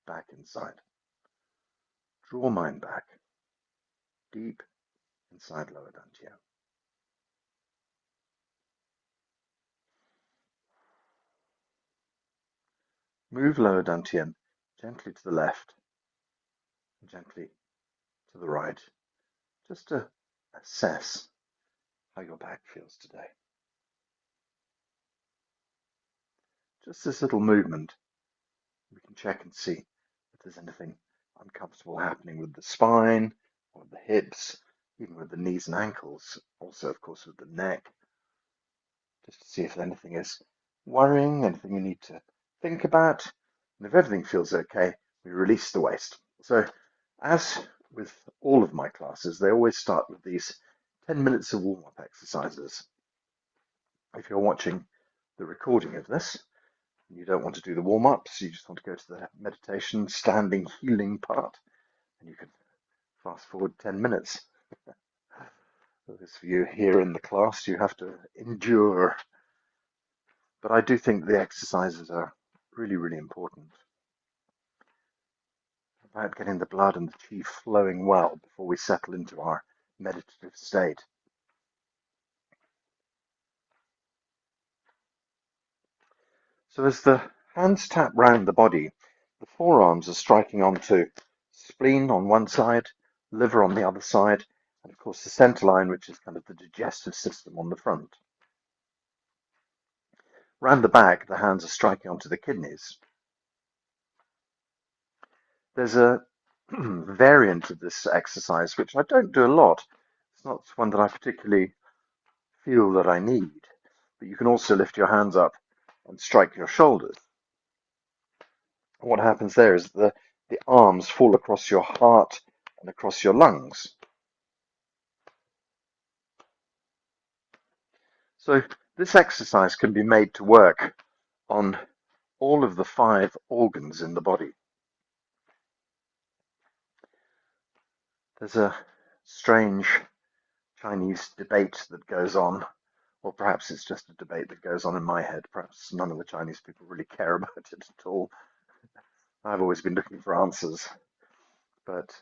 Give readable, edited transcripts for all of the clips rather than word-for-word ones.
back inside. Draw mind back, deep inside lower dantian. Move lower dantian gently to the left, and gently to the right, just to assess how your back feels today. Just this little movement, we can check and see if there's anything uncomfortable happening with the spine, or the hips, even with the knees and ankles, also of course with the neck, just to see if anything is worrying, anything you need to think about. And if everything feels okay, we release the waist. So as with all of my classes, they always start with these 10 minutes of warm-up exercises. If you're watching the recording of this, you don't want to do the warm-ups, you just want to go to the meditation, standing, healing part, and you can fast forward 10 minutes. Those of you here in the class, you have to endure. But I do think the exercises are really, really important about getting the blood and the chi flowing well before we settle into our meditative state. So as the hands tap round the body, the forearms are striking onto spleen on one side, liver on the other side, and of course the center line, which is kind of the digestive system on the front. Round the back, the hands are striking onto the kidneys. There's a variant of this exercise, which I don't do a lot. It's not one that I particularly feel that I need, but you can also lift your hands up and strike your shoulders. What happens there is the arms fall across your heart and across your lungs. So this exercise can be made to work on all of the 5 organs in the body. There's a strange Chinese debate that goes on, or perhaps it's just a debate that goes on in my head. Perhaps none of the Chinese people really care about it at all. I've always been looking for answers. But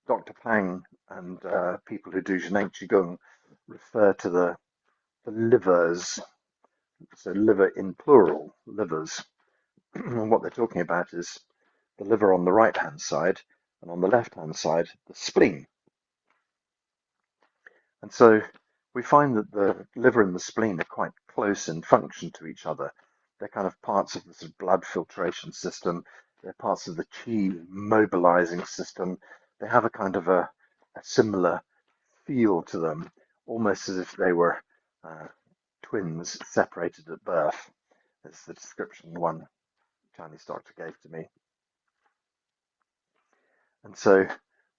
Dr. Pang and people who do 𝐸𝐴 Qigong refer to the livers, so liver in plural, livers. And what they're talking about is the liver on the right-hand side, and on the left-hand side, the spleen. And so we find that the liver and the spleen are quite close in function to each other. They're kind of parts of the sort of blood filtration system. They're parts of the chi mobilizing system. They have a kind of a similar feel to them, almost as if they were twins separated at birth. That's the description one Chinese doctor gave to me. And so,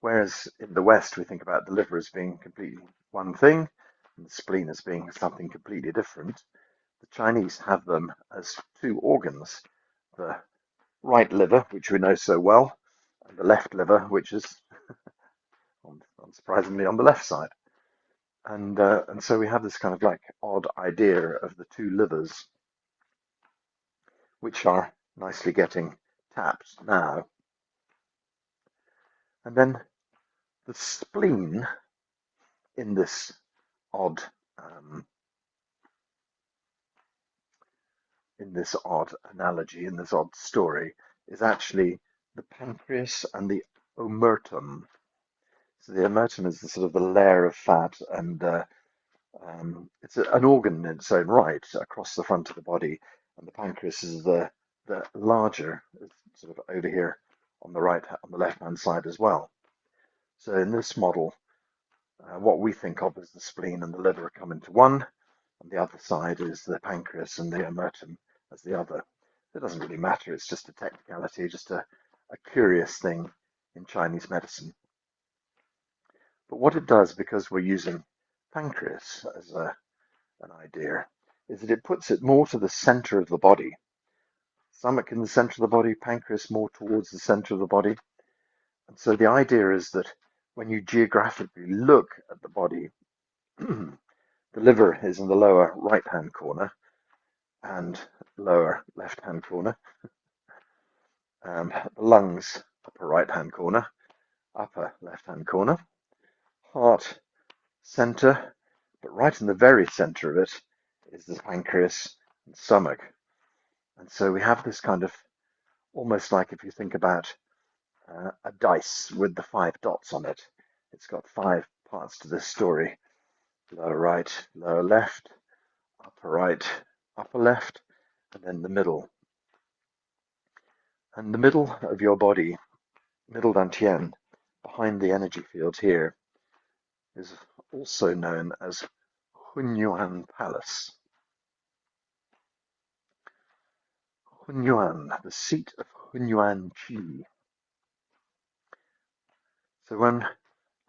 whereas in the West we think about the liver as being completely one thing, and the spleen as being something completely different, the Chinese have them as 2 organs. The right liver, which we know so well, and the left liver, which is, unsurprisingly, on the left side. And so we have this kind of like odd idea of the 2 livers, which are nicely getting tapped now. And then the spleen in this odd analogy, in this odd story, is actually the pancreas and the omertum. So the omertum is the sort of the layer of fat, and it's an organ in its own right across the front of the body, and the pancreas is the larger, sort of over here on the left-hand side as well. So in this model, what we think of as the spleen and the liver come into one, and the other side is the pancreas and the omertum as the other. It doesn't really matter, it's just a technicality, just a curious thing in Chinese medicine. But what it does, because we're using pancreas as an idea, is that it puts it more to the center of the body. Stomach in the center of the body, pancreas more towards the center of the body. And so the idea is that when you geographically look at the body, the liver is in the lower right-hand corner and lower left-hand corner. the lungs, upper right-hand corner, upper left-hand corner, heart, center, but right in the very center of it is the pancreas and stomach. And so we have this kind of, almost like if you think about a dice with the 5 dots on it. It's got 5 parts to this story: lower right, lower left, upper right, upper left, and then the middle. And the middle of your body, middle dantian, behind the energy field here, is also known as Hunyuan Palace. Hunyuan, the seat of Hunyuan Qi. So when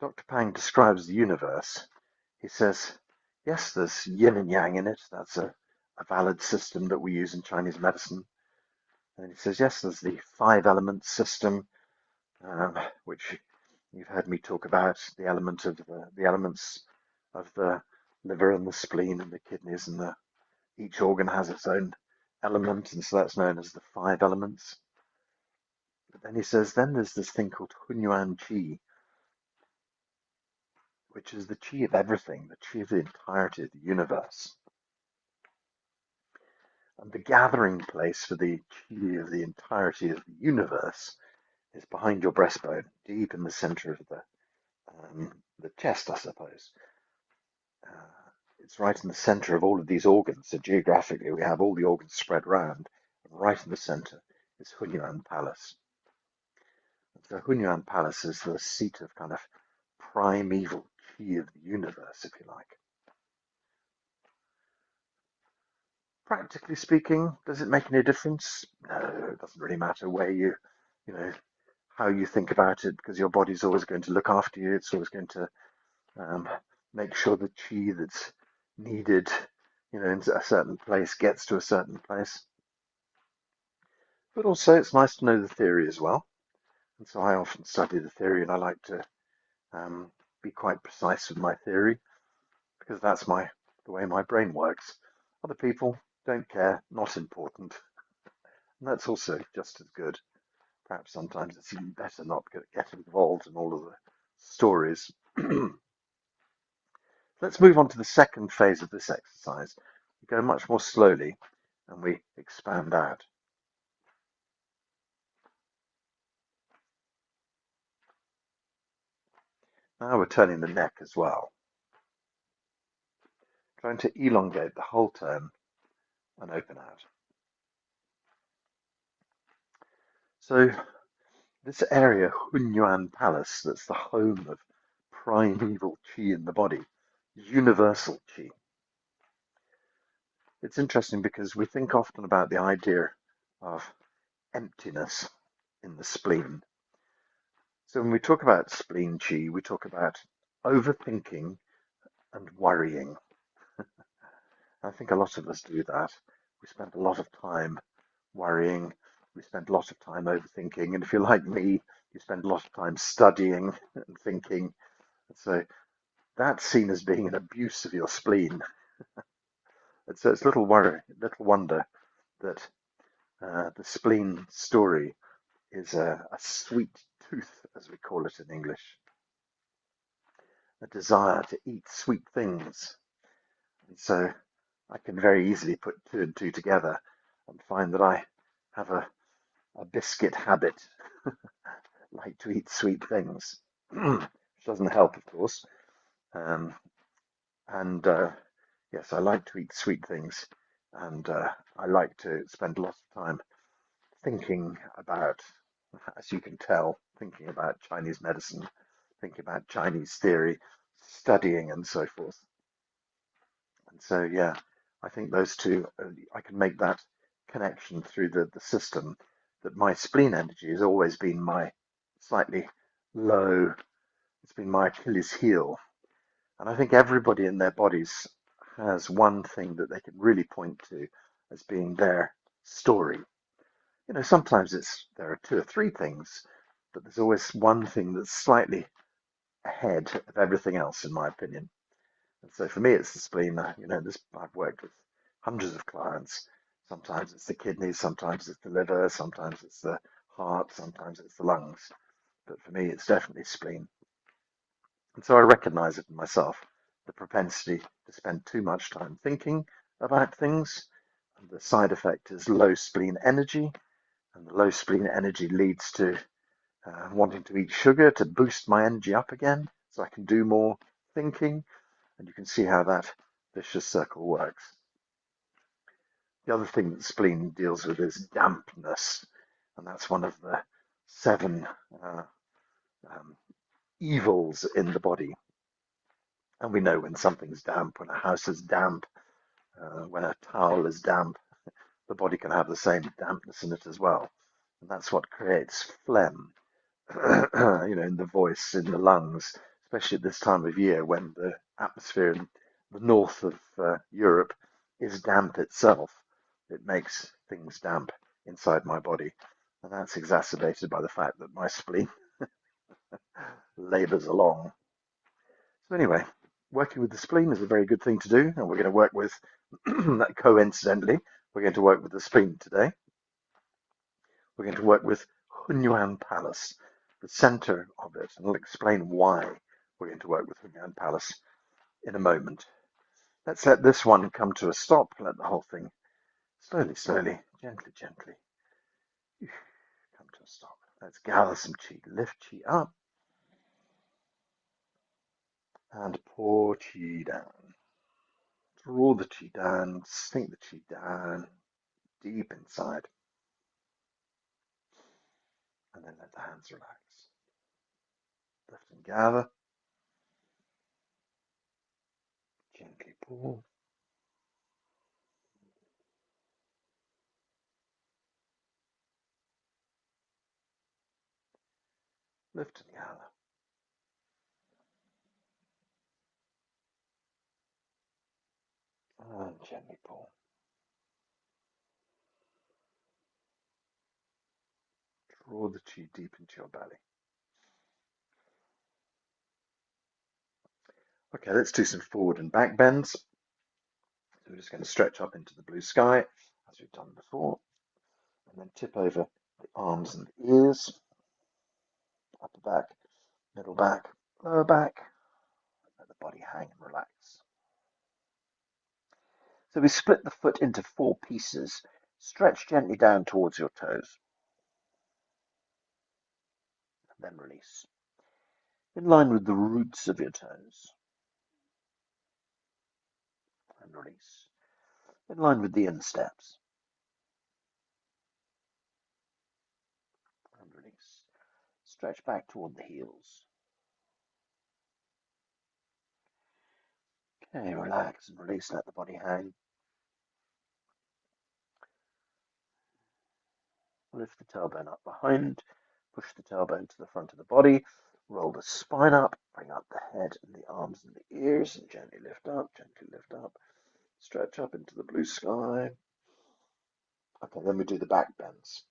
Dr. Pang describes the universe, he says, yes, there's yin and yang in it. That's a valid system that we use in Chinese medicine. And he says, yes, there's the 5-element system, which you've heard me talk about, the elements of the liver and the spleen and the kidneys, and each organ has its own element, and so that's known as the 5 elements. But then he says, then there's this thing called Hunyuan Qi, which is the qi of everything, the qi of the entirety of the universe. And the gathering place for the qi of the entirety of the universe is behind your breastbone, deep in the center of the chest, I suppose. It's right in the center of all of these organs. So geographically, we have all the organs spread around, and right in the center is Hunyuan Palace. So Hunyuan Palace is the seat of kind of primeval qi of the universe, if you like. Practically speaking, does it make any difference? No, it doesn't really matter where you know, how you think about it, because your body's always going to look after you. It's always going to make sure the qi that's needed, in a certain place gets to a certain place. But also, it's nice to know the theory as well. And so I often study the theory, and I like to be quite precise with my theory, because that's the way my brain works. Other people don't care, not important. And that's also just as good. Perhaps sometimes it's even better not to get involved in all of the stories. Let's move on to the second phase of this exercise. We go much more slowly and we expand out. Now we're turning the neck as well, trying to elongate the whole turn and open out. So this area, Hunyuan Palace, that's the home of primeval qi in the body, universal qi. It's interesting because we think often about the idea of emptiness in the spleen. So when we talk about spleen qi, we talk about overthinking and worrying. I think a lot of us do that. We spend a lot of time worrying. We spend a lot of time overthinking. And if you're like me, you spend a lot of time studying and thinking. So that's seen as being an abuse of your spleen. And so it's little wonder that the spleen story is a sweet tooth, as we call it in English, a desire to eat sweet things. And so I can very easily put 2 and 2 together and find that I have a biscuit habit, like to eat sweet things, which doesn't help, of course. Yes, I like to eat sweet things, and I like to spend a lot of time thinking about, as you can tell, thinking about Chinese medicine, thinking about Chinese theory, studying and so forth. And so, yeah, I think those two, I can make that connection through the system, that my spleen energy has always been my slightly low, it's been my Achilles heel. And I think everybody in their bodies has one thing that they can really point to as being their story. Sometimes there are 2 or 3 things, but there's always one thing that's slightly ahead of everything else, in my opinion. And so for me, it's the spleen. I've worked with hundreds of clients. Sometimes it's the kidneys, sometimes it's the liver, sometimes it's the heart, sometimes it's the lungs, but for me it's definitely spleen. And so I recognize it in myself, the propensity to spend too much time thinking about things. And the side effect is low spleen energy, and the low spleen energy leads to wanting to eat sugar to boost my energy up again so I can do more thinking. And you can see how that vicious circle works. The other thing that spleen deals with is dampness, and that's one of the 7 um, evils in the body. And we know when something's damp, when a house is damp, when a towel is damp, the body can have the same dampness in it as well. And that's what creates phlegm, in the voice, in the lungs, especially at this time of year when the atmosphere in the north of Europe is damp itself. It makes things damp inside my body. And that's exacerbated by the fact that my spleen labours along. So anyway, working with the spleen is a very good thing to do, and we're going to work with, coincidentally, we're going to work with the spleen today. We're going to work with Hunyuan Palace, the center of it, and I'll explain why we're going to work with Hunyuan Palace in a moment. Let's let this one come to a stop, let the whole thing slowly, slowly, gently, gently come to a stop. Let's gather some chi, lift chi up, and pour chi down. Draw the chi down, sink the chi down deep inside, and then let the hands relax. Lift and gather, gently pull. Lift and gather. And gently pull. Draw the chi deep into your belly. Okay, let's do some forward and back bends. So we're just going to stretch up into the blue sky, as we've done before, and then tip over the arms and the ears, upper back, middle back, lower back. Let the body hang and relax. So we split the foot into 4 pieces. Stretch gently down towards your toes, and then release. In line with the roots of your toes, and release. In line with the insteps, and release. Stretch back toward the heels. Okay, relax and release, let the body hang. Lift the tailbone up behind, push the tailbone to the front of the body, roll the spine up, bring up the head and the arms and the ears, and gently lift up, stretch up into the blue sky. Okay, then we do the back bends.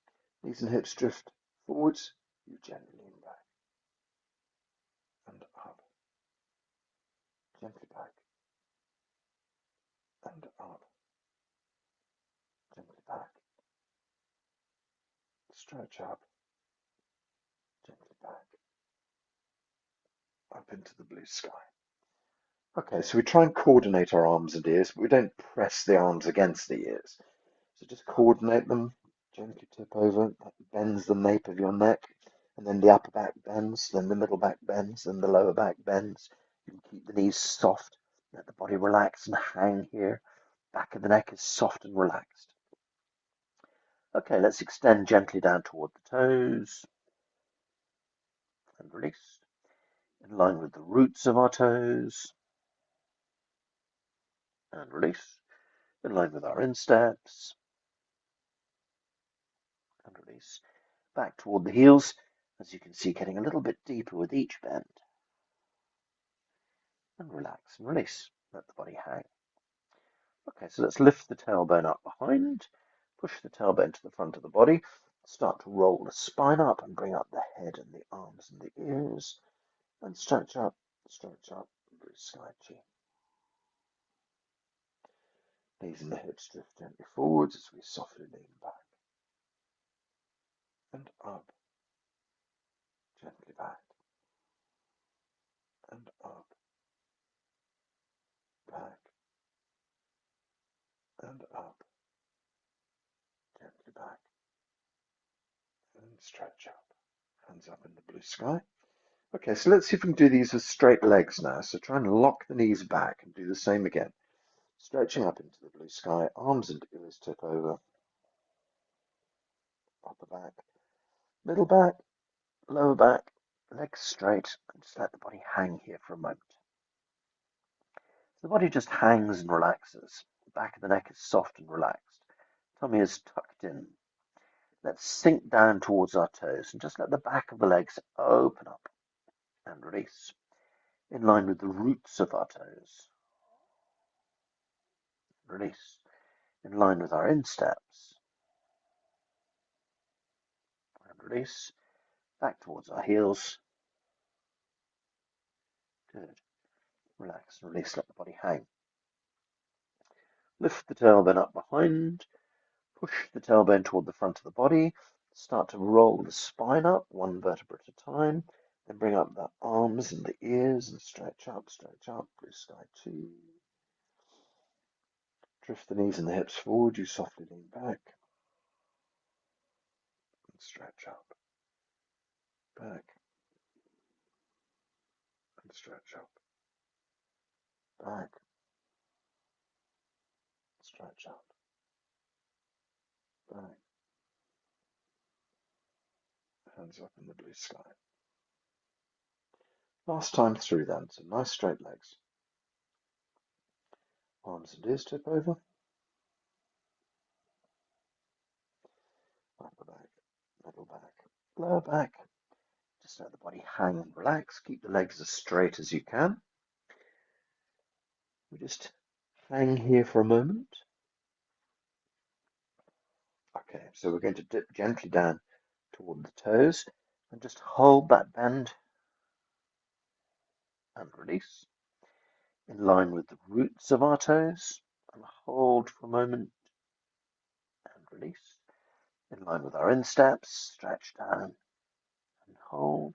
Knees and hips drift forwards, you gently lean back, and up, gently back, and up, gently back, stretch up, gently back, up into the blue sky. Okay, so we try and coordinate our arms and ears, but we don't press the arms against the ears. So just coordinate them, gently tip over, that bends the nape of your neck, and then the upper back bends, then the middle back bends, then the lower back bends. You can keep the knees soft, let the body relax and hang here. Back of the neck is soft and relaxed. Okay, let's extend gently down toward the toes, and release. In line with the roots of our toes, and release. In line with our insteps, and release. Back toward the heels, as you can see, getting a little bit deeper with each bend. And relax and release. Let the body hang. Okay, so let's lift the tailbone up behind, push the tailbone to the front of the body, start to roll the spine up and bring up the head and the arms and the ears, and stretch up, blue sky chi. Knees and the hips drift gently forwards as we softly lean back, and up, gently back, and up, back, and up, gently back, and stretch up. Hands up in the blue sky. Okay, so let's see if we can do these with straight legs now. So try and lock the knees back and do the same again. Stretching up into the blue sky, arms and ears tip over, upper back, middle back, lower back, legs straight, and just let the body hang here for a moment. The body just hangs and relaxes. The back of the neck is soft and relaxed. Tummy is tucked in. Let's sink down towards our toes and just let the back of the legs open up and release in line with the roots of our toes. Release in line with our insteps. And release back towards our heels. Good. Relax and release, let the body hang. Lift the tailbone up behind. Push the tailbone toward the front of the body. Start to roll the spine up, one vertebra at a time. Then bring up the arms and the ears and stretch up, blue sky 2. Drift the knees and the hips forward, you softly lean back. And stretch up, back, and stretch up, back, stretch up, back. Hands up in the blue sky. Last time through then, so nice straight legs. Arms and ears tip over. Upper back, middle back, lower back. Just let the body hang and relax. Keep the legs as straight as you can. We just hang here for a moment. Okay, so we're going to dip gently down toward the toes and just hold that bend and release in line with the roots of our toes, and hold for a moment and release in line with our insteps. Stretch down and hold,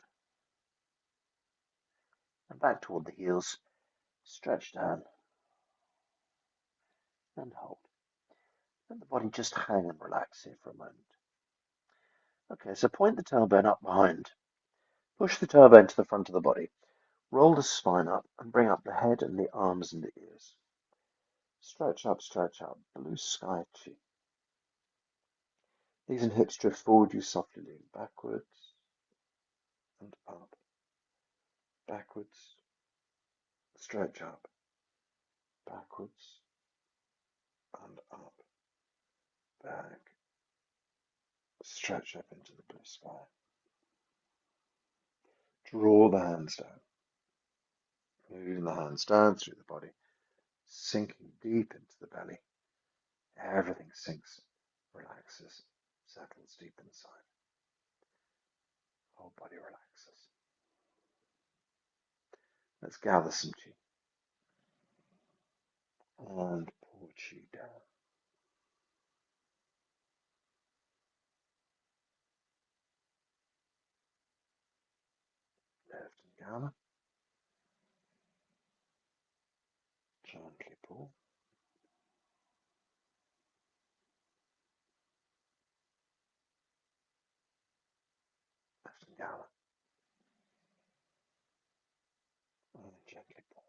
and back toward the heels. Stretch down and hold. Let the body just hang and relax here for a moment. Okay, so point the tailbone up behind. Push the tailbone to the front of the body. Roll the spine up and bring up the head and the arms and the ears. Stretch up, blue sky 2. Knees and hips drift forward, you softly lean backwards and up, backwards, stretch up, backwards and up, back, stretch up into the blue sky. Draw the hands down, moving the hands down through the body, sinking deep into the belly. Everything sinks, relaxes, settles deep inside. Whole body relaxes. Let's gather some chi and pour chi down. Left and gather. Gently pull. Left and gather. And gently pull.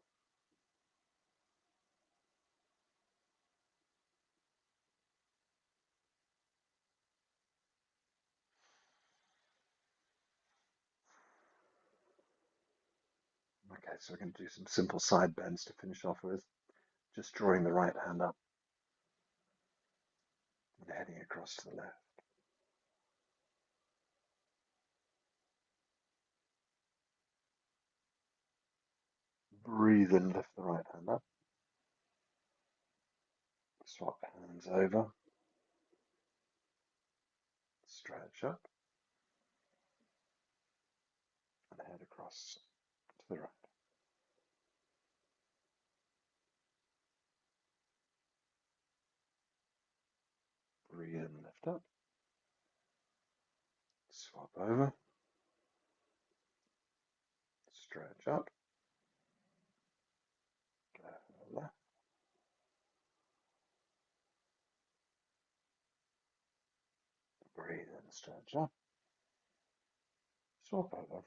Okay, so we're going to do some simple side bends to finish off with. Just drawing the right hand up and heading across to the left. Breathe in, lift the right hand up. Swap hands over. Stretch up. And head across to the right. Breathe in, lift up. Swap over. Stretch up. Go left. Breathe in, stretch up. Swap over.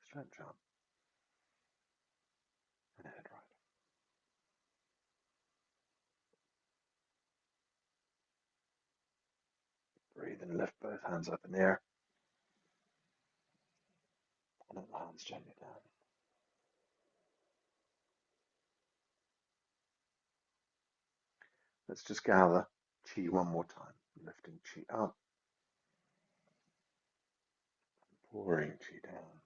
Stretch up. And head right. Breathe and lift both hands up in the air. And let the hands gently down. Let's just gather chi one more time. Lifting chi up. Pouring chi down.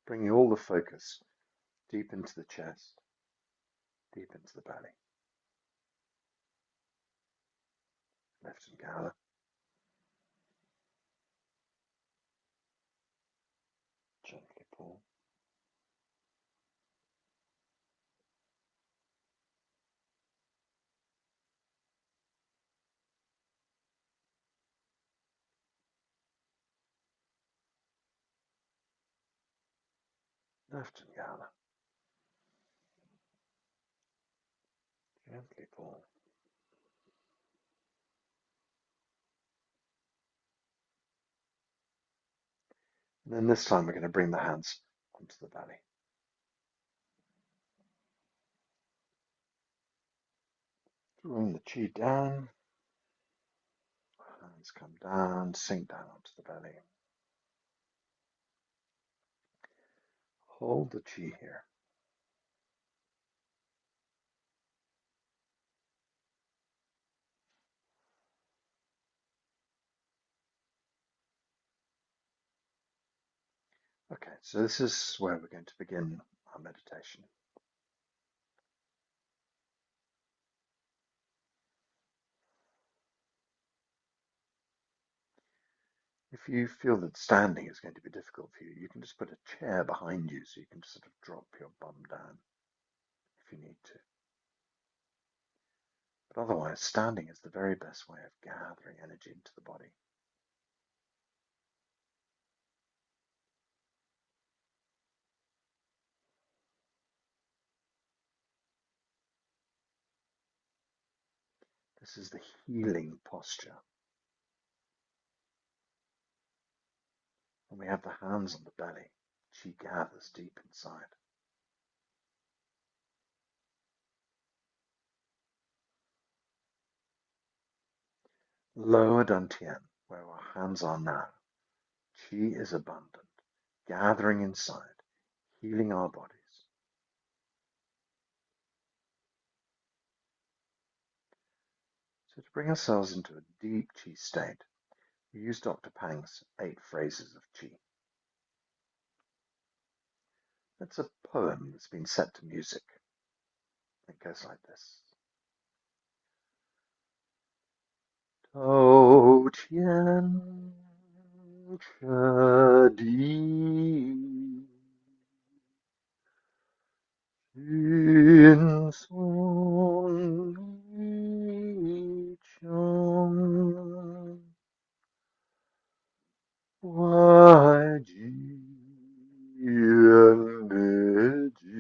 Bringing all the focus deep into the chest, deep into the belly. Lift and gather. Gently pull. Lift and gather. Gently pull. And then this time we're going to bring the hands onto the belly. Bring the chi down. Hands come down, sink down onto the belly. Hold the chi here. Okay, so this is where we're going to begin our meditation. If you feel that standing is going to be difficult for you, you can just put a chair behind you so you can just sort of drop your bum down if you need to. But otherwise, standing is the very best way of gathering energy into the body. This is the healing posture. When we have the hands on the belly, chi gathers deep inside. Lower dantian, where our hands are now, chi is abundant, gathering inside, healing our bodies. So to bring ourselves into a deep chi state, we use Dr. Pang's 8 phrases of chi. That's a poem that's been set to music. It goes like this. Tao Tian Che Di Jin Song Yi Chang Wai Ji Yan De Ji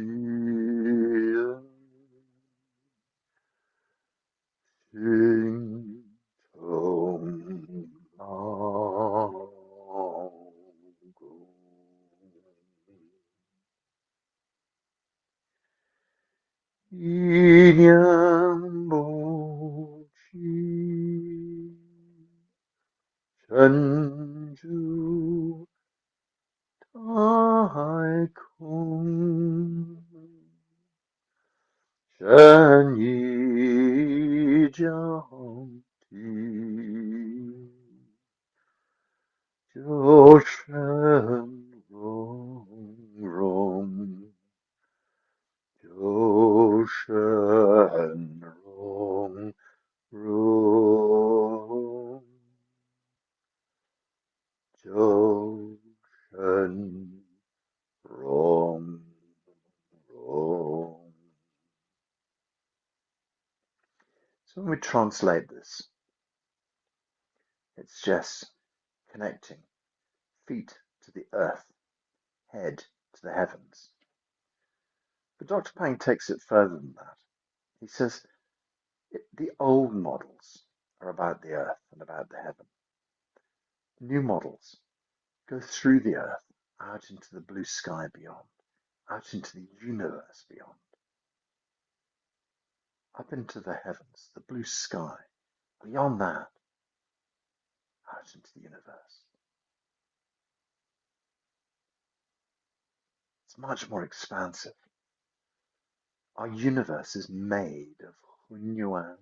Sing Tong Nao Gong Yin Bo Chi Chen Zhu Tai Kung Shen Yi Jiang Ti Jiu Shen Rong Rong Jiu Shen Rong Rong Jiu Shen Rong Rong. So when we could translate this, it's just connecting feet to the earth, head to the heavens. But Dr. Pang takes it further than that. He says the old models are about the earth and about the heaven. New models go through the earth, out into the blue sky beyond, out into the universe beyond, up into the heavens, the blue sky, beyond that, out into the universe. It's much more expansive. Our universe is made of 𝐬𝐞𝐥𝐟,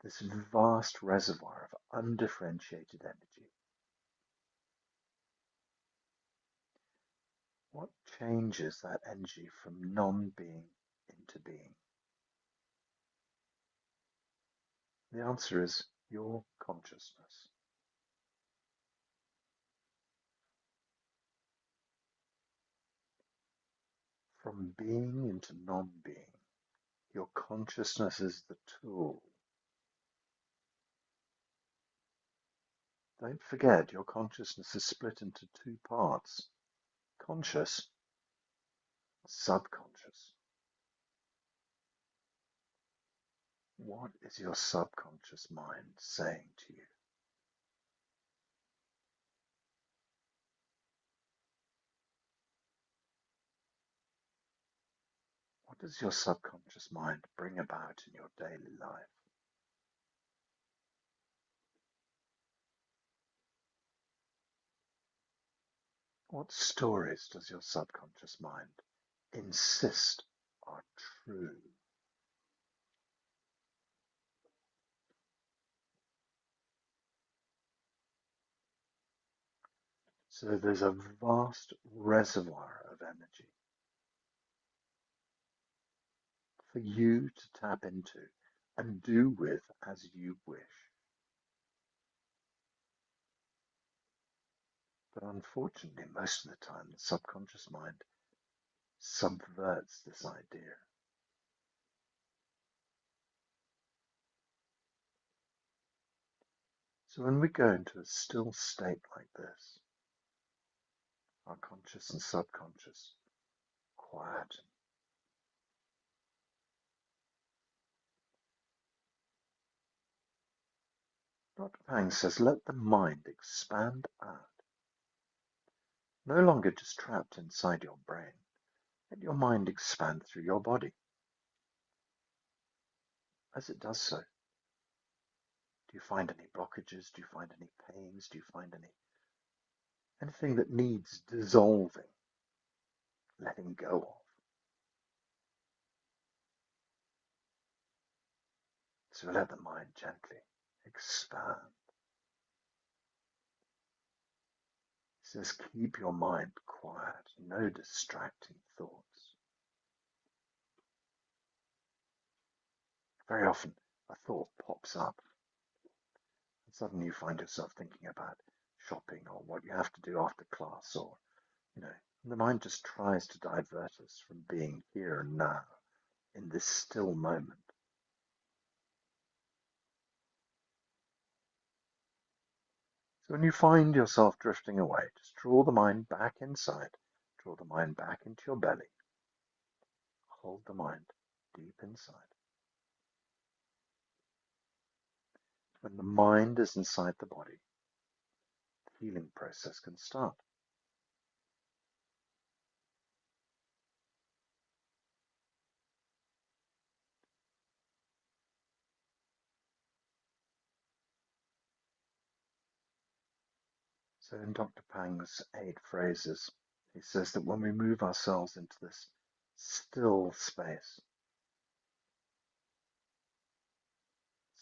this vast reservoir of undifferentiated energy. What changes that energy from non-being into being? The answer is your consciousness. From being into non-being, your consciousness is the tool. Don't forget, your consciousness is split into two parts, conscious, subconscious. What is your subconscious mind saying to you? What does your subconscious mind bring about in your daily life? What stories does your subconscious mind insist are true? So there's a vast reservoir of energy for you to tap into and do with as you wish. But unfortunately, most of the time, the subconscious mind subverts this idea. So when we go into a still state like this, our conscious and subconscious quiet. Dr. Pang says, let the mind expand out. No longer just trapped inside your brain. Let your mind expand through your body. As it does so, do you find any blockages? Do you find any pains? Do you find anything that needs dissolving, letting go of? So let the mind gently expand. He says, keep your mind quiet, no distracting thoughts. Very often a thought pops up, and suddenly you find yourself thinking about shopping or what you have to do after class, or, the mind just tries to divert us from being here and now in this still moment. So when you find yourself drifting away, just draw the mind back inside, draw the mind back into your belly, hold the mind deep inside. When the mind is inside the body, the healing process can start. So in Dr. Pang's 8 phrases, he says that when we move ourselves into this still space,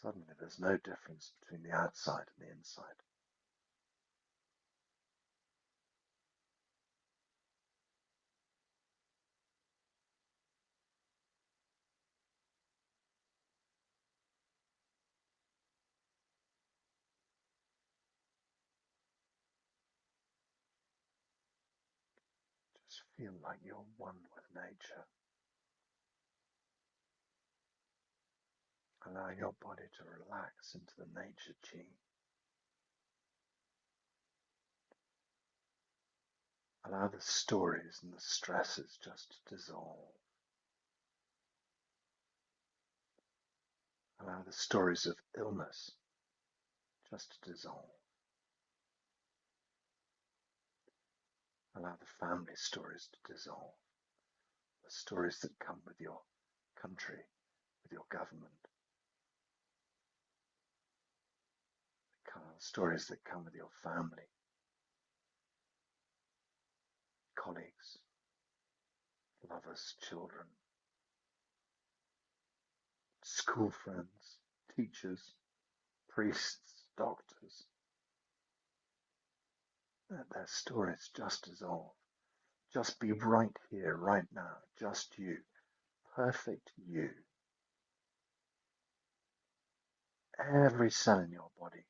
suddenly there's no difference between the outside and the inside. Just feel like you're one with nature. Allow your body to relax into the nature chi. Allow the stories and the stresses just to dissolve. Allow the stories of illness just to dissolve. Allow the family stories to dissolve. The stories that come with your country, with your government. The stories that come with your family, colleagues, lovers, children, school friends, teachers, priests, doctors. Let their stories just dissolve. Just be right here, right now, just you, perfect you. Every cell in your body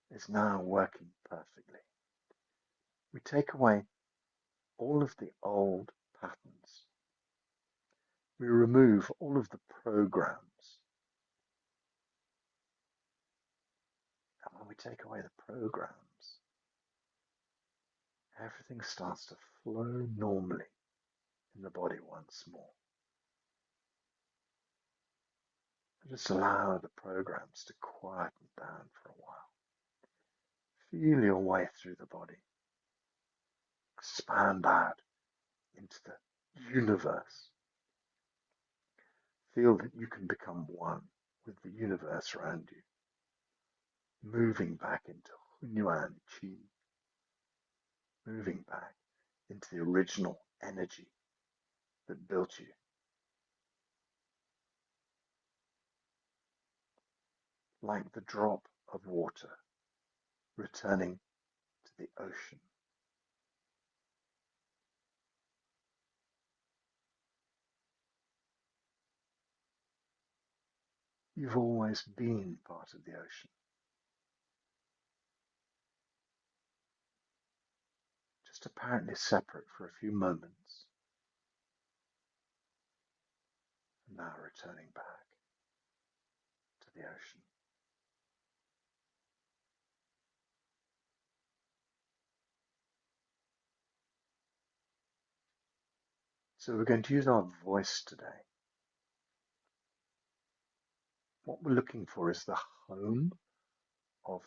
is now working perfectly. We take away all of the old patterns. We remove all of the programs. And when we take away the programs, everything starts to flow normally in the body once more. Just allow the programs to quieten down for a while. Feel your way through the body. Expand out into the universe. Feel that you can become one with the universe around you. Moving back into Hunyuan Chi. Moving back into the original energy that built you. Like the drop of water returning to the ocean. You've always been part of the ocean. Just apparently separate for a few moments. And now returning back to the ocean. So we're going to use our voice today. What we're looking for is the home of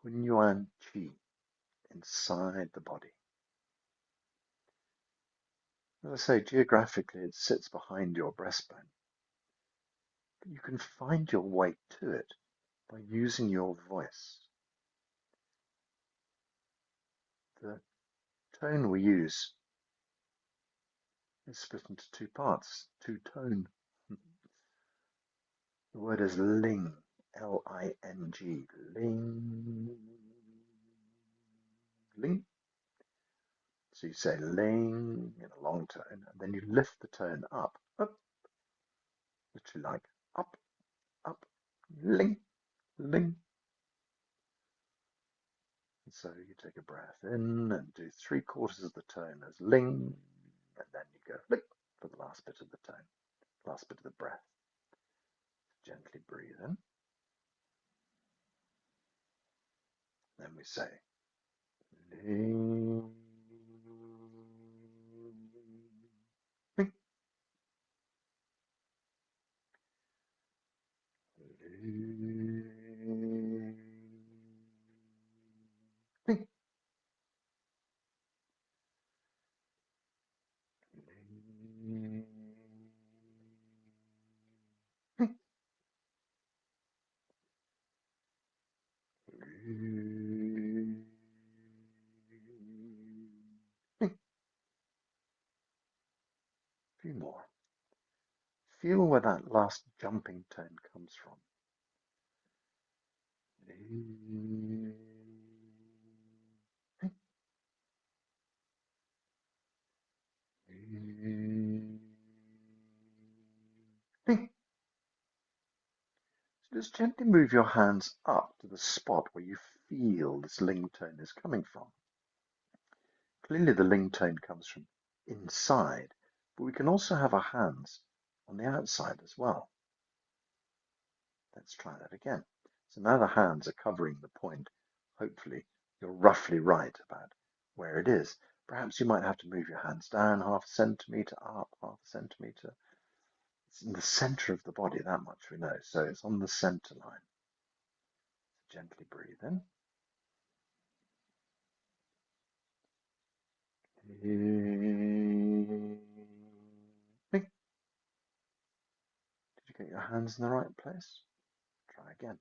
Hunyuan Chi inside the body. As I say, geographically it sits behind your breastbone. But you can find your way to it by using your voice. The tone we use is split into two parts, two tone. The word is ling, L-I-N-G, ling, ling. So you say ling in a long tone, and then you lift the tone up, literally like up, up, ling, ling. And so you take a breath in and do 3/4 of the tone as ling, and then you go ling for the last bit of the tone, last bit of the breath. Gently breathe in. Then we say ling, ling, ling, ling, ling, ling, ling. A few more. Feel where that last jumping tone comes from. So just gently move your hands up to the spot where you feel this ling tone is coming from. Clearly the ling tone comes from inside, but we can also have our hands on the outside as well. Let's try that again. So now the hands are covering the point. Hopefully you're roughly right about where it is. Perhaps you might have to move your hands down half a centimetre, up half a centimetre. It's in the centre of the body, that much we know. So it's on the centre line. So gently breathe in. Did you get your hands in the right place? Try again.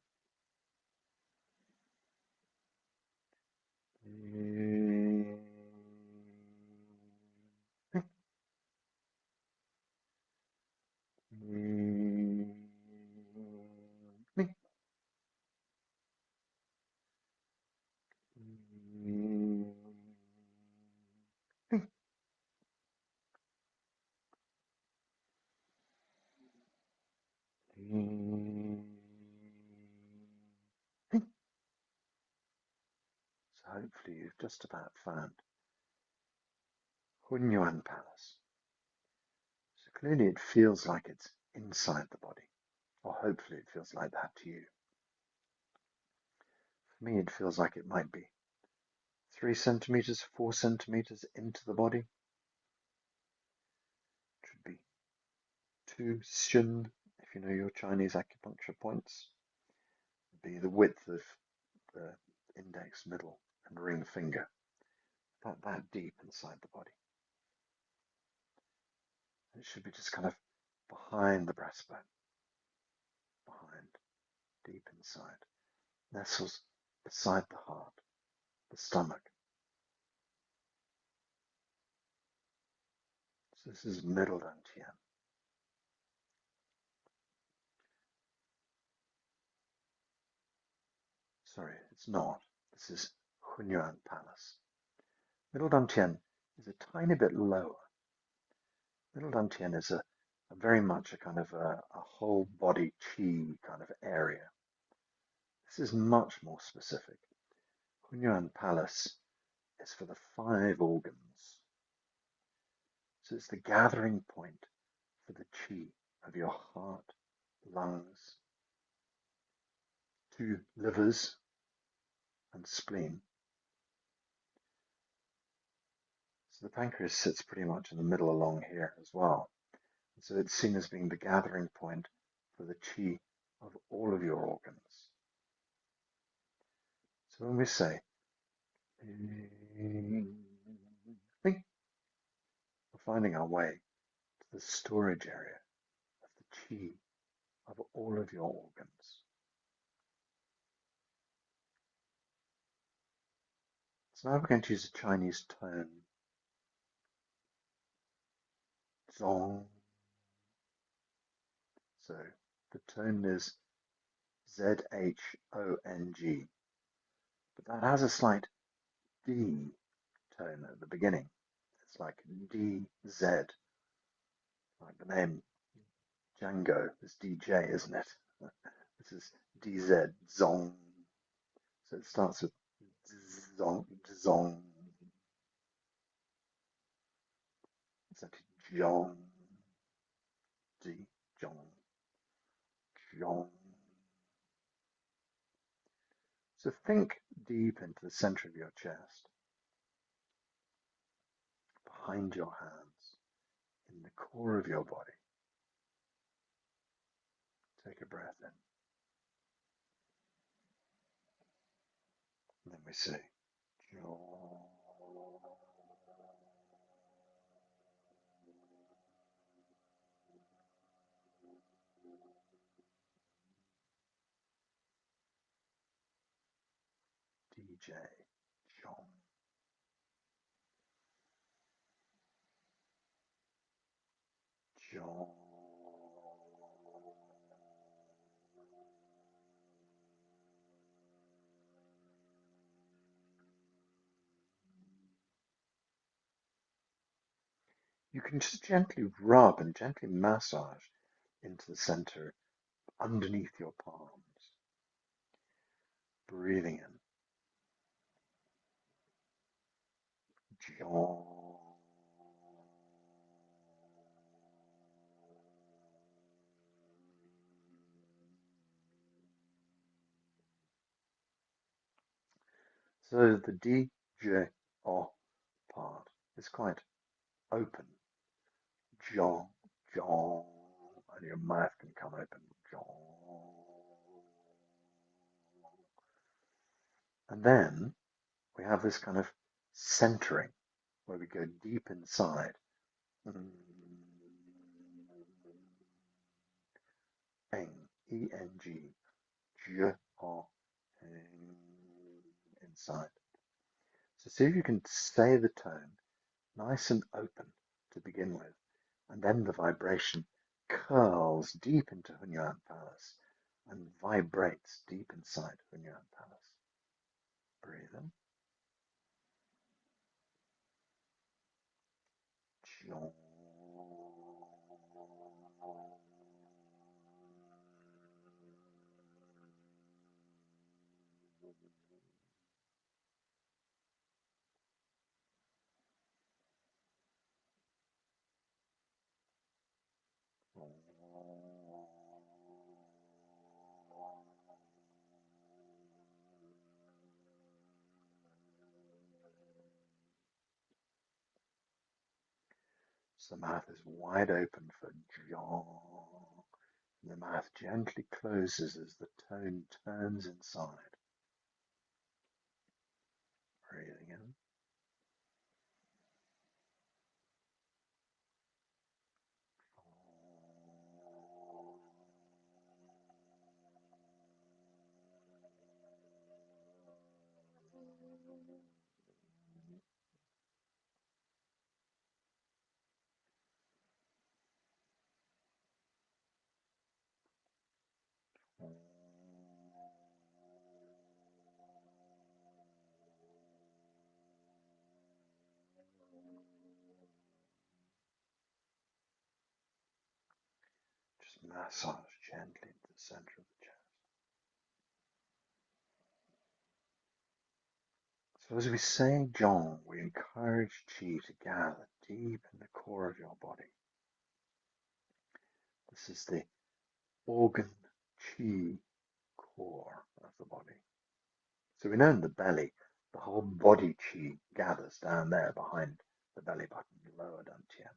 So hopefully you've just about found 𝐸𝐴 Palace. So clearly it feels like it's inside the body, or hopefully it feels like that to you. For me, it feels like it might be 3 centimeters, 4 centimeters into the body. It should be 2 𝐙𝐡𝐢𝐧𝐞𝐧𝐠, if you know your Chinese acupuncture points. It'd be the width of the index, middle, and ring finger, about that deep inside the body. It should be just kind of behind the breastbone, behind, deep inside, nestles beside the heart, the stomach. So this is middle dantian. Sorry, it's not. This is 𝐸𝐴 Palace. Middle dantian is a tiny bit lower. Middle dantian is a very much a kind of a whole body qi kind of area. This is much more specific. 𝐸𝐴 Palace is for the 5 organs. So it's the gathering point for the qi of your heart, lungs, 2 livers and spleen. So the pancreas sits pretty much in the middle along here as well. And so it's seen as being the gathering point for the qi of all of your organs. So when we say, we're finding our way to the storage area of the qi of all of your organs. So now we're going to use a Chinese tone. Zong. So the tone is ZHONG, but that has a slight D tone at the beginning. It's like DZ, like the name Django is DJ, isn't it? This is DZ, Zong. So it starts with Zong, Zong. It's like Zhong, D, Zhong, Zhong. So think deep into the center of your chest, behind your hands, in the core of your body. Take a breath in. And then we say, DJ, John. John. You can just gently rub and gently massage into the center underneath your palms. Breathing in. John. So the D-J-O part is quite open. Jaw, jaw, and your mouth can come open. Jaw. And then we have this kind of centering where we go deep inside. Eng, E-N-G, J-O, inside. So see if you can say the tone nice and open to begin with, and then the vibration curls deep into Hunyuan Palace and vibrates deep inside Hunyuan Palace. Breathe in. Jiong. So the mouth is wide open for Jiong. The mouth gently closes as the tone turns inside. Breathing in. Just massage gently into the center of the chest. So as we say Jiong, we encourage Qi to gather deep in the core of your body. This is the organ Qi core of the body. So we know in the belly, the whole body Qi gathers down there behind the belly button, lower dantian.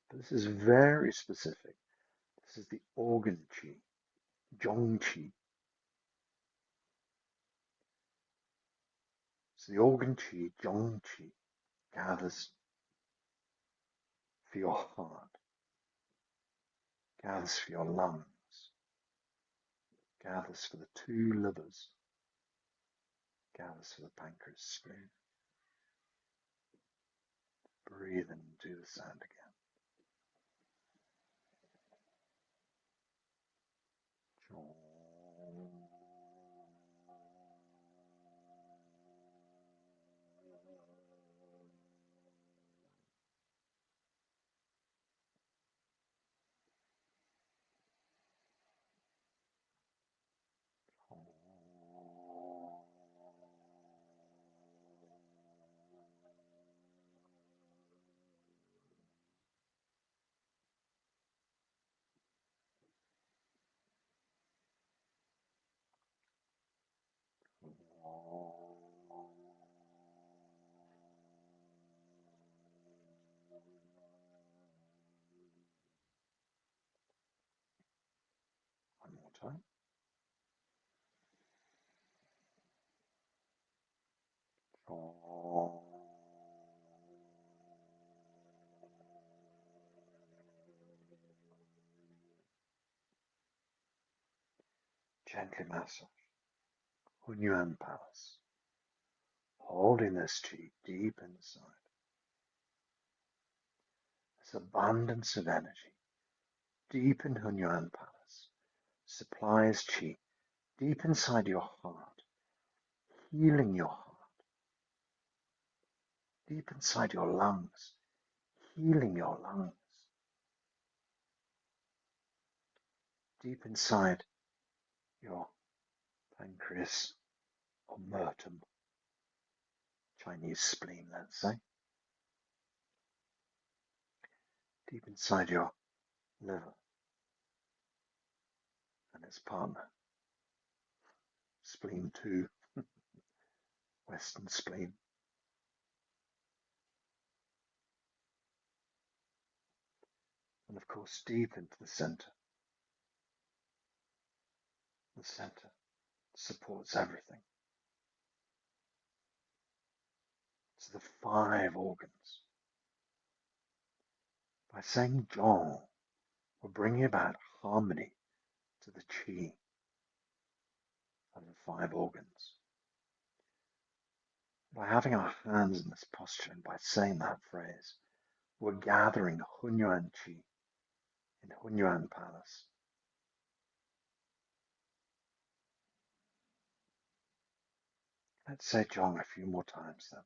But this is very specific. This is the organ Qi, Jiong Qi. So the organ Qi, Jiong Qi, gathers for your heart, gathers for your lungs, gathers for the two livers, gathers for the pancreas spleen. Breathe in and do the sound again. One more time. Gently massage Hunyuan Palace, holding this Qi deep inside. This abundance of energy deep in Hunyuan Palace supplies Qi deep inside your heart, healing your heart, deep inside your lungs, healing your lungs, deep inside your pancreas or mertum, Chinese spleen, let's say, deep inside your liver and its partner, spleen 2, western spleen. And of course, deep into the center. The center supports everything. It's the 5 organs. By saying 𝐸𝐷, we're bringing about harmony to the qi of the 5 organs. By having our hands in this posture and by saying that phrase, we're gathering Hunyuan qi in Hunyuan Palace. Let's say 𝐸𝐷 a few more times then.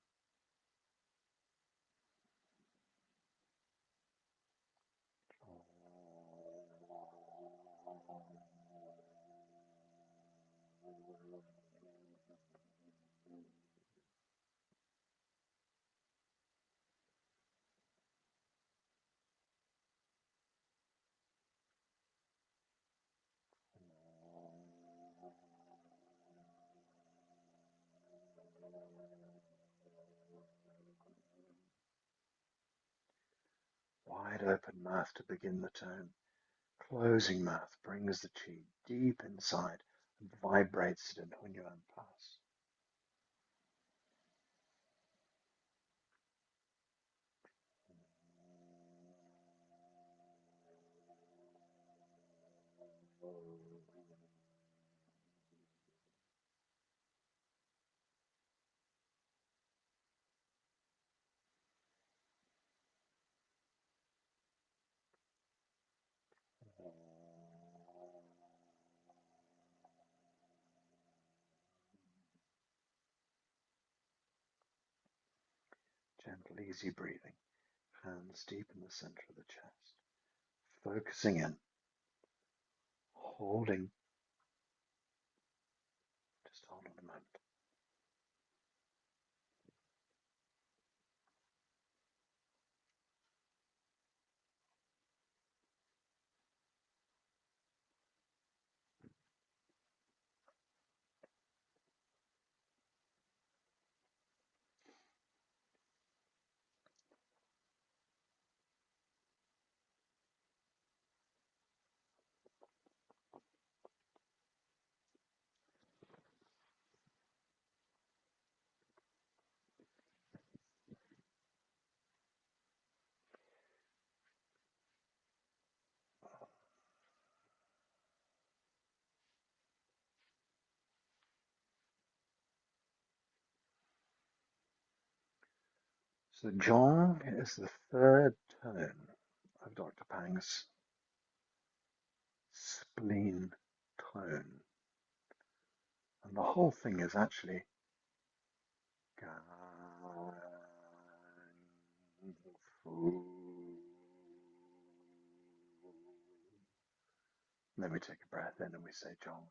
Wide open mouth to begin the tone. Closing mouth brings the qi deep inside and vibrates it in Hunyuan Palace. Gentle, easy breathing. Hands deep in the center of the chest. Focusing in. Holding. Just hold on a moment. So 𝐸𝐷 is the 3rd tone of Dr. Pang's spleen tone. And the whole thing is actually Gang Fu. Then we take a breath in and we say 𝐸𝐷.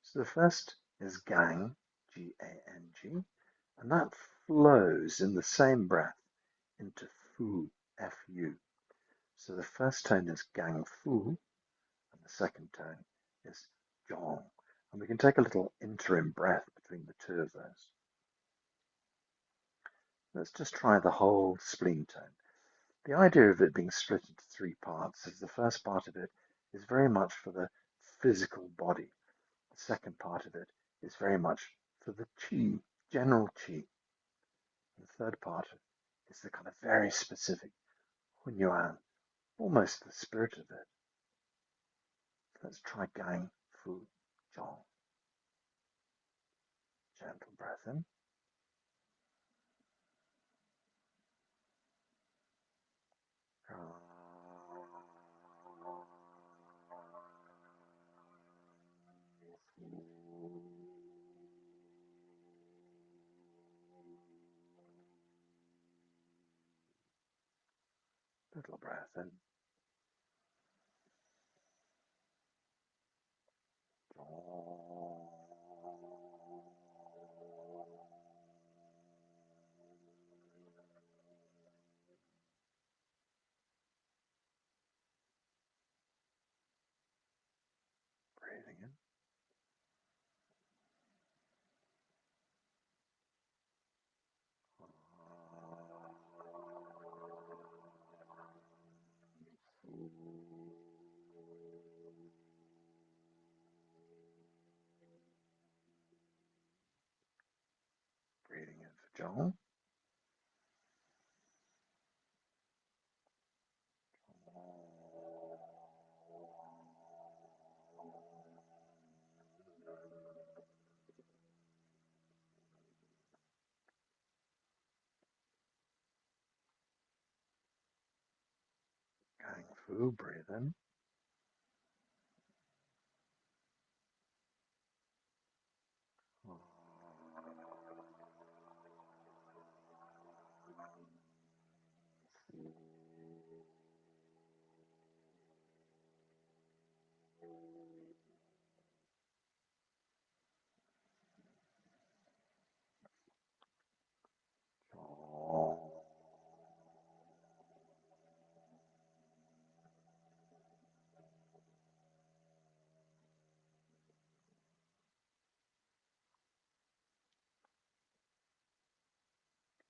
So the first is Gang, G-A-N-G, and that flows in the same breath into Fu, F-U. So the first tone is Gang Fu, and the second tone is 𝐸𝐷. And we can take a little interim breath between the two of those. Let's just try the whole spleen tone. The idea of it being split into 3 parts is the first part of it is very much for the physical body. The second part of it is very much for the qi, general qi. And the third part is the kind of very specific Hunyuan, almost the spirit of it. Let's try Gang Fu 𝐸𝐷. Gentle breath in. Little breath in. 𝐸𝐴𝐵. 𝐸𝐴𝐵, breathe in.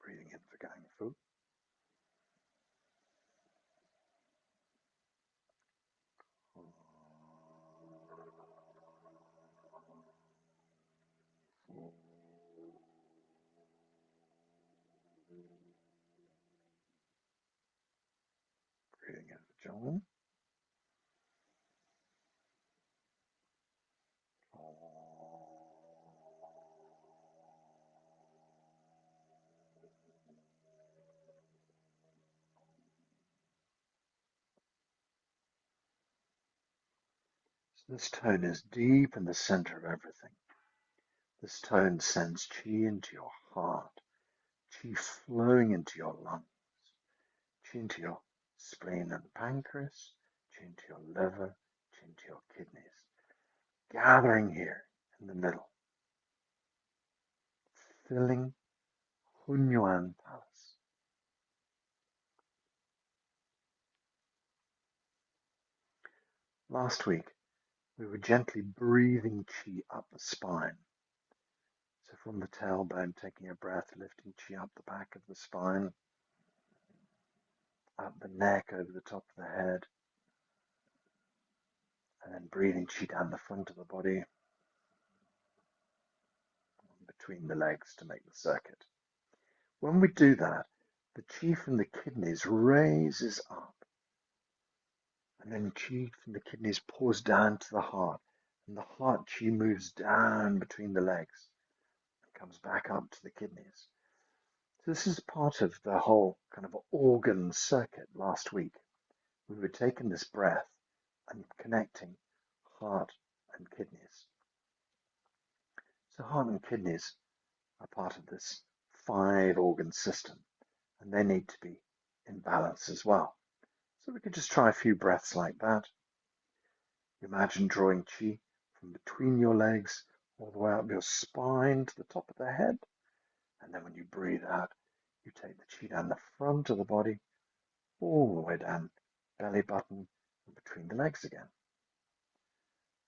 Breathing in for 𝐸𝐴𝐵. Breathing in for 𝐸𝐴𝐵. So this tone is deep in the center of everything. This tone sends qi into your heart, qi flowing into your lungs, qi into your spleen and pancreas, qi into your liver, qi into your kidneys, gathering here in the middle, filling Hunyuan Palace. Last week, we were gently breathing qi up the spine. So from the tailbone, taking a breath, lifting qi up the back of the spine, up the neck, over the top of the head, and then breathing qi down the front of the body, between the legs to make the circuit. When we do that, the qi from the kidneys raises up, and then qi from the kidneys pours down to the heart, and the heart qi moves down between the legs and comes back up to the kidneys. So this is part of the whole kind of organ circuit. Last week, we were taking this breath and connecting heart and kidneys. So heart and kidneys are part of this 5-organ system, and they need to be in balance as well. So we could just try a few breaths like that. Imagine drawing qi from between your legs all the way up your spine to the top of the head. And then when you breathe out, you take the qi down the front of the body, all the way down belly button and between the legs again.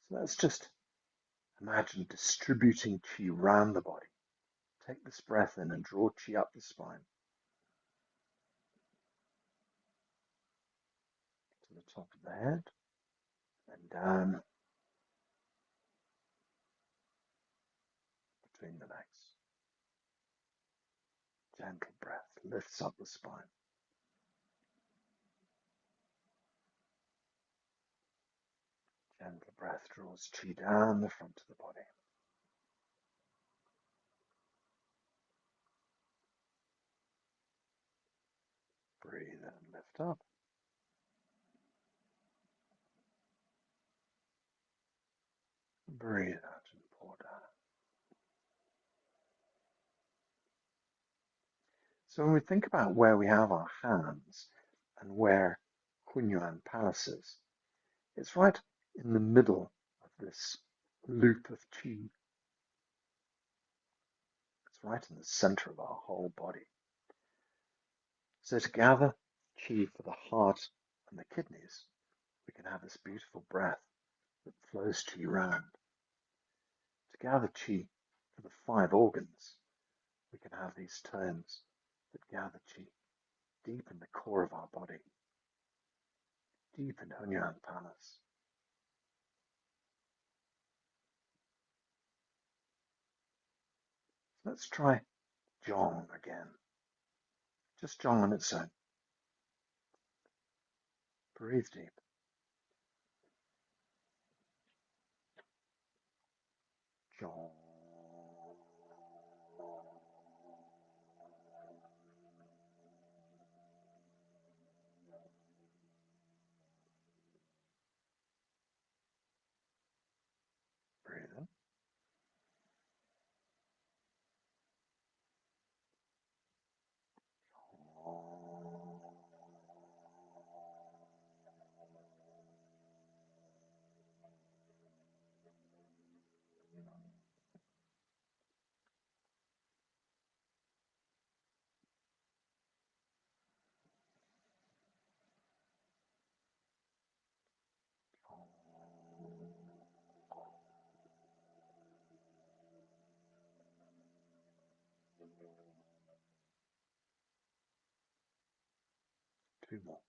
So let's just imagine distributing qi around the body. Take this breath in and draw qi up the spine to the top of the head, and down between the legs. Gentle breath lifts up the spine. Gentle breath draws qi down the front of the body. Breathe in and lift up. Breathe out and pour down. So when we think about where we have our hands and where Hunyuan Palace is, it's right in the middle of this loop of qi. It's right in the center of our whole body. So to gather qi for the heart and the kidneys, we can have this beautiful breath that flows qi round. To gather qi for the 5 organs, we can have these tones that gather qi deep in the core of our body, deep in Hunyuan Palace. Let's try Zhong again. Just Zhong on its own. Breathe deep. Zhong. Breathe in. Two more.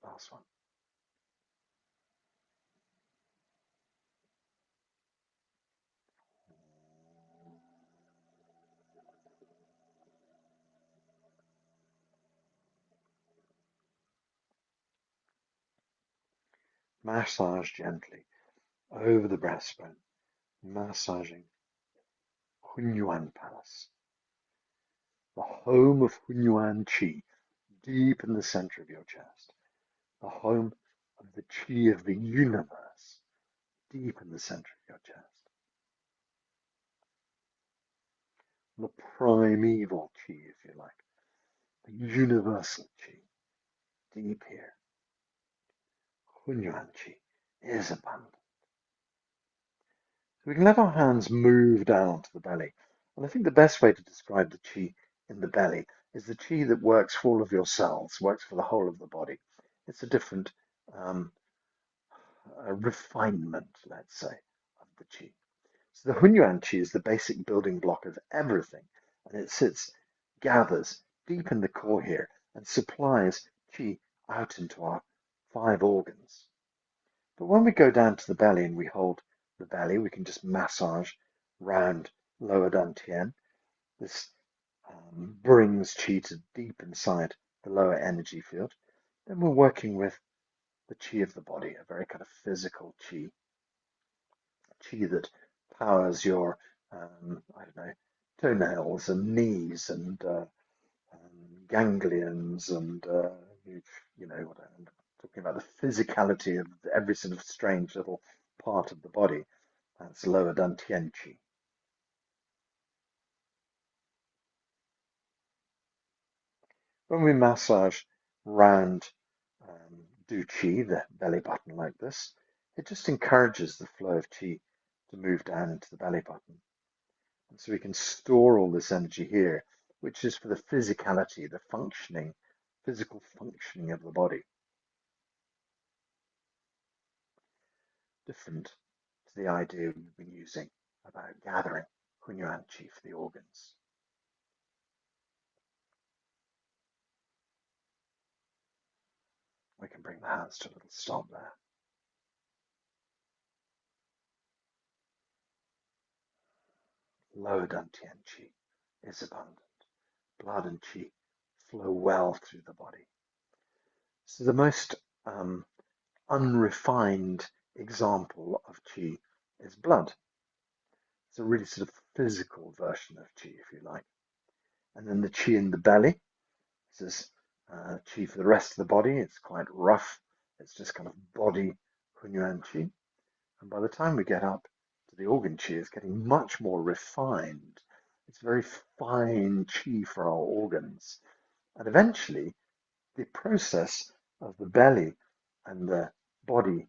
Last one. Massage gently over the breastbone, massaging Hunyuan Palace, the home of Hunyuan Qi, deep in the center of your chest, the home of the Qi of the universe, deep in the center of your chest, the primeval Qi, if you like, the universal Qi, deep here. Hunyuan Qi is abundant. So we can let our hands move down to the belly. And I think the best way to describe the Qi in the belly is the Qi that works for all of your cells, works for the whole of the body. It's a different refinement, let's say, of the Qi. So the Hunyuan Qi is the basic building block of everything, and it gathers deep in the core here, and supplies Qi out into our 5 organs. But when we go down to the belly and we hold the belly, we can just massage round lower dantian. This brings Qi to deep inside the lower energy field. Then we're working with the Qi of the body, a very kind of physical Qi that powers your, I don't know, toenails and knees and ganglions and, you know, what I'm talking about, the physicality of every sort of strange little part of the body. That's lower dantian Qi. When we massage round Du Qi, the belly button like this, it just encourages the flow of Qi to move down into the belly button. And so we can store all this energy here, which is for the physicality, the functioning, physical functioning of the body. Different to the idea we've been using about gathering Hunyuan Qi for the organs. We can bring the hands to a little stop there. Lower dantian Qi is abundant. Blood and Qi flow well through the body. So the most unrefined example of Qi is blood. It's a really sort of physical version of Qi, if you like. And then the Qi in the belly. This is Qi for the rest of the body. It's quite rough. It's just kind of body Hunyuan Qi. And by the time we get up to the organ Qi, it's getting much more refined. It's very fine Qi for our organs. And eventually, the process of the belly and the body,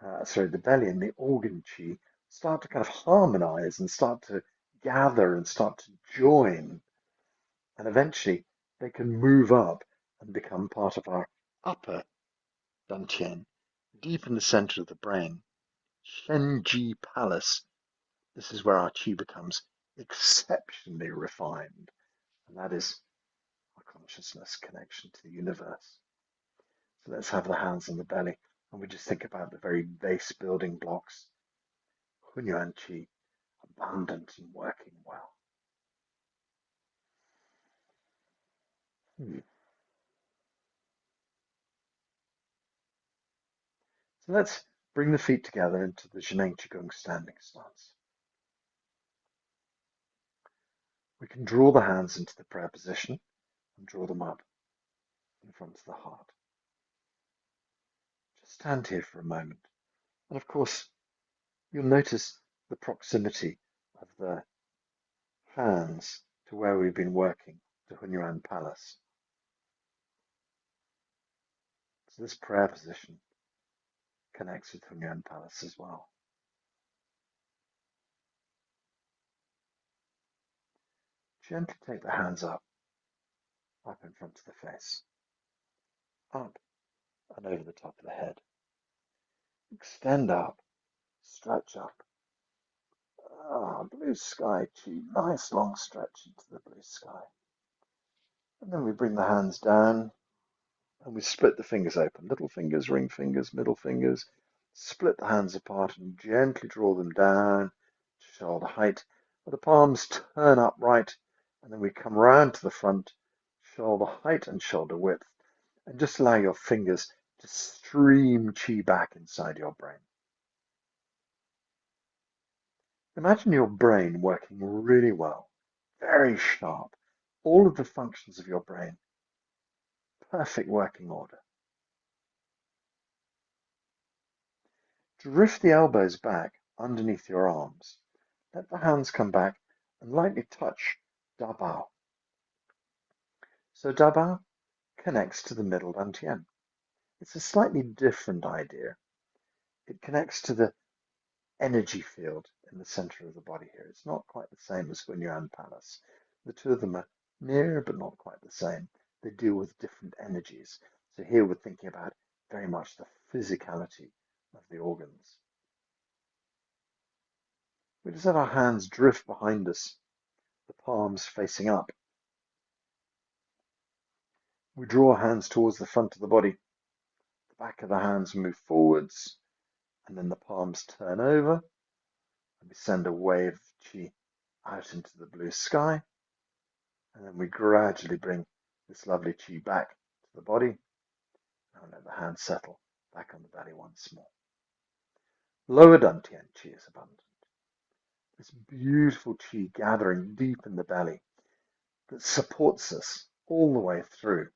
the belly and the organ Qi start to kind of harmonize and start to gather and start to join. And eventually, they can move up and become part of our upper dantian, deep in the center of the brain, Shenji Palace, This is where our chi becomes exceptionally refined, and that is our consciousness connection to the universe. So let's have the hands on the belly, and we just think about the very base building blocks. Hunyuan Qi, abundant and working well. So let's bring the feet together into the 𝐸𝐴𝐸 Qigong standing stance. We can draw the hands into the prayer position and draw them up in front of the heart. Just stand here for a moment. And of course, you'll notice the proximity of the hands to where we've been working, to Hunyuan Palace. So this prayer position connects with Hunyuan Palace as well. Gently take the hands up in front of the face, up and over the top of the head. Extend up, stretch up. Blue sky chi, nice long stretch into the blue sky. And then we bring the hands down and we split the fingers open. Little fingers, ring fingers, middle fingers. Split the hands apart and gently draw them down to shoulder height. The palms turn upright, and then we come round to the front, shoulder height and shoulder width, and just allow your fingers to stream chi back inside your brain. Imagine your brain working really well, very sharp, all of the functions of your brain, perfect working order. Drift the elbows back underneath your arms. Let the hands come back and lightly touch Da Bao. So Da Bao connects to the middle dantian. It's a slightly different idea. It connects to the energy field in the center of the body here. It's not quite the same as Hunyuan Palace. The two of them are near, but not quite the same. They deal with different energies. So here we're thinking about very much the physicality of the organs. We just let our hands drift behind us, the palms facing up. We draw hands towards the front of the body. The back of the hands move forwards, and then the palms turn over, and we send a wave of chi out into the blue sky, and then we gradually bring this lovely chi back to the body, and let the hands settle back on the belly once more. Lower dantian chi is abundant. This beautiful chi gathering deep in the belly that supports us all the way through.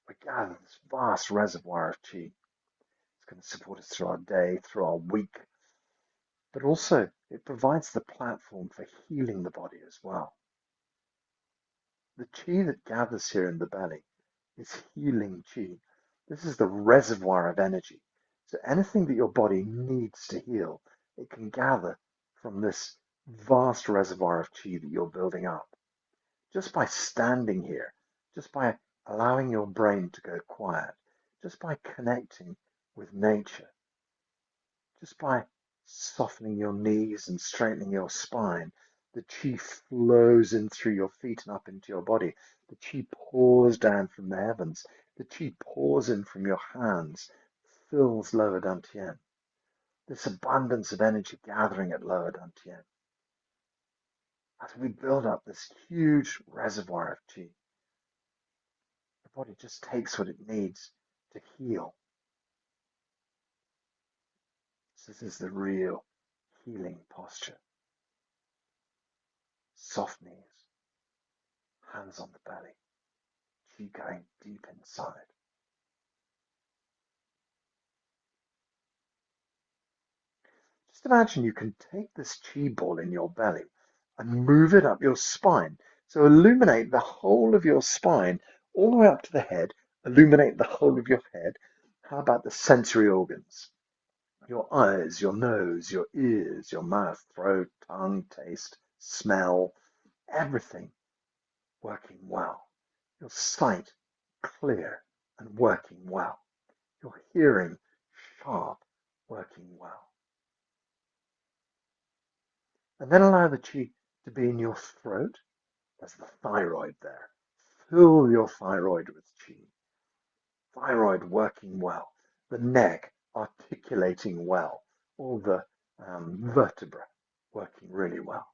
We gather this vast reservoir of chi. It's going to support us through our day, through our week, but also it provides the platform for healing the body as well. The chi that gathers here in the belly is healing chi. This is the reservoir of energy. So anything that your body needs to heal, it can gather from this vast reservoir of chi that you're building up. Just by standing here, just by allowing your brain to go quiet, just by connecting with nature, just by softening your knees and straightening your spine, the chi flows in through your feet and up into your body. The chi pours down from the heavens. The chi pours in from your hands, fills lower dantian. This abundance of energy gathering at lower dantian. As we build up this huge reservoir of chi, the body just takes what it needs to heal. So this is the real healing posture. Soft knees, hands on the belly, chi going deep inside. Just imagine you can take this chi ball in your belly and move it up your spine. So illuminate the whole of your spine, all the way up to the head, illuminate the whole of your head. How about the sensory organs? Your eyes, your nose, your ears, your mouth, throat, tongue, taste, smell, everything working well. Your sight clear and working well. Your hearing sharp, working well. And then allow the qi to be in your throat. There's the thyroid there. Fill your thyroid with qi. Thyroid working well. The neck articulating well. All the vertebrae working really well.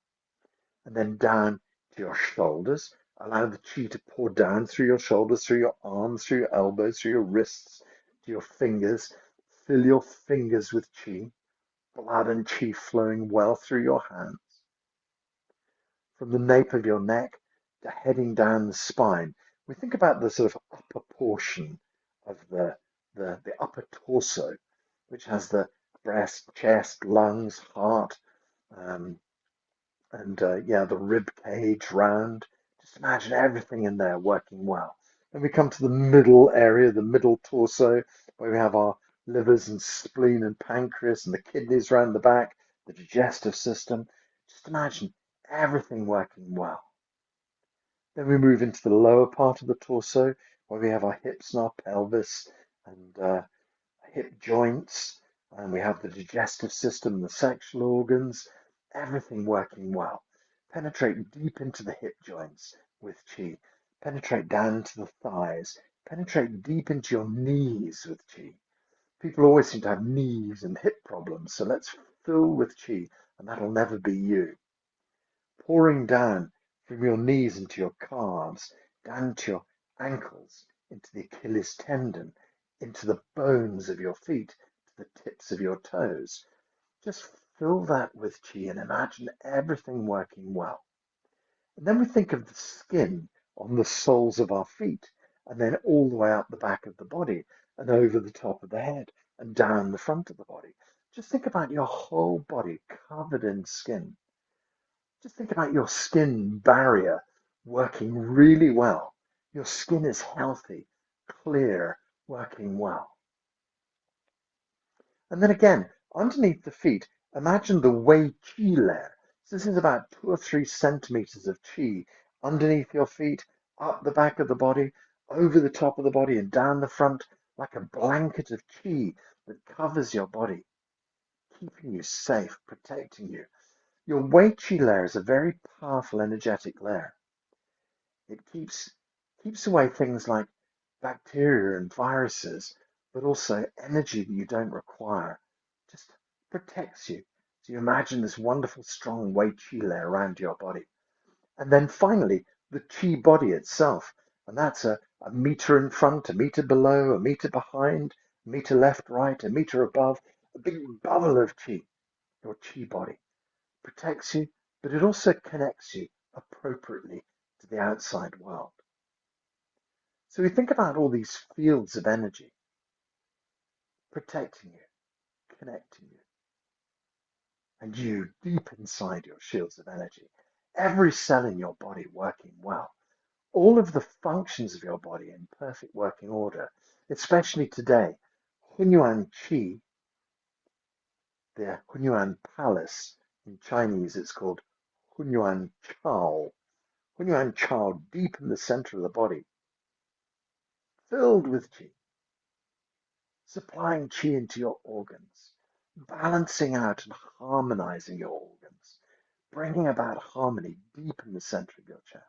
And then down to your shoulders. Allow the qi to pour down through your shoulders, through your arms, through your elbows, through your wrists, to your fingers. Fill your fingers with qi. Blood and qi flowing well through your hands. From the nape of your neck to heading down the spine. We think about the sort of upper portion of the upper torso, which has the breast, chest, lungs, heart, the rib cage round. Just imagine everything in there working well. Then we come to the middle area, the middle torso, where we have our livers and spleen and pancreas and the kidneys round the back, the digestive system. Just imagine everything working well. Then we move into the lower part of the torso, where we have our hips and our pelvis and hip joints, and we have the digestive system, the sexual organs, everything working well. Penetrate deep into the hip joints with qi. Penetrate down to the thighs. Penetrate deep into your knees with qi. People always seem to have knees and hip problems, so let's fill with qi, and that'll never be you. Pouring down from your knees into your calves, down to your ankles, into the Achilles tendon, into the bones of your feet, to the tips of your toes. Just fill that with qi and imagine everything working well. And then we think of the skin on the soles of our feet, and then all the way up the back of the body and over the top of the head and down the front of the body. Just think about your whole body covered in skin. Just think about your skin barrier working really well. Your skin is healthy, clear, working well. And then again, underneath the feet, imagine the 𝐸𝐞𝐥𝐟 layer. So this is about 2 or 3 centimeters of qi underneath your feet, up the back of the body, over the top of the body, and down the front, like a blanket of qi that covers your body, keeping you safe, protecting you. Your 𝐸𝐸𝐥𝐟 layer is a very powerful energetic layer. It keeps away things like bacteria and viruses, but also energy that you don't require. Just protects you. So you imagine this wonderful, strong 𝐸𝐸𝐥𝐟 layer around your body. And then finally, the qi body itself. And that's a meter in front, a meter below, a meter behind, a meter left, right, a meter above, a big bubble of qi. Your qi body protects you, but it also connects you appropriately to the outside world. So we think about all these fields of energy protecting you, connecting you, and you deep inside your shields of energy. Every cell in your body working well. All of the functions of your body in perfect working order, especially today. Hunyuan Qi, the Hunyuan Palace, in Chinese it's called Hunyuan Chao. Hunyuan Chao, deep in the center of the body, filled with qi, supplying qi into your organs, balancing out and harmonizing your organs, bringing about harmony deep in the center of your chest.